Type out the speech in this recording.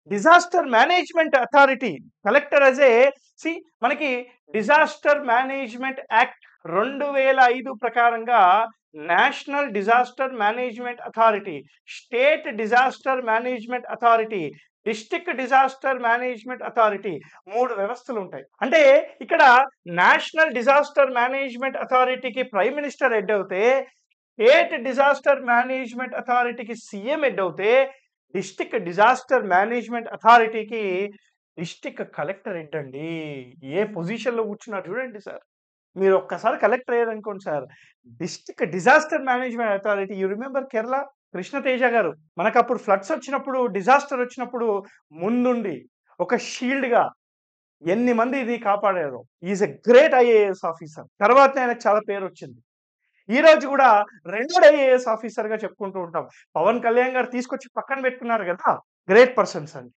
Disaster management authority collector as a సి మనకి disaster management act 2005 ప్రకారంగా national disaster management authority, state disaster management authority, district disaster management authority 3 వ్యవస్థలు ఉంటాయి. అంటే ఇక్కడ నేషనల్ డిజాస్టర్ మేనేజ్మెంట్ అథారిటీకి ప్రైమ్ మినిస్టర్ హెడ్ అవుతే, స్టేట్ డిజాస్టర్ మేనేజ్మెంట్ అథారిటీకి సీఎం హెడ్ అవుతే, డిస్ట్రిక్ట్ డిజాస్టర్ మేనేజ్మెంట్ అథారిటీకి డిస్ట్రిక్ట్ కలెక్టర్ హెడ్ అండి. ఏ పొజిషన్‌లో కూర్చున్నారు చూడండి సార్. మీరు ఒక్కసారి కలెక్టర్ అయ్యారనుకోండి sir. District disaster management authority you remember Kerala? Krishna Teja గారు. మనకప్పుడు ఫ్లడ్స్ వచ్చినప్పుడు, డిజాస్టర్ వచ్చినప్పుడు ముందుండి ఒక షీల్డ్‌గా ఎన్ని మందిని కాపాడారో. He is a great IAS officer. తర్వాతనే ఆయనకు చాలా పేరొచ్చింది. ఈ రోజు కూడా రెండో ఐఏఎస్ ఆఫీసర్‌గా చెప్పుకుంటూ ఉంటాం. పవన్ కళ్యాణ్ గారు తీసుకొచ్చి పక్కన పెట్టుకున్నారు గదా! గ్రేట్ పర్సన్స్ అండి.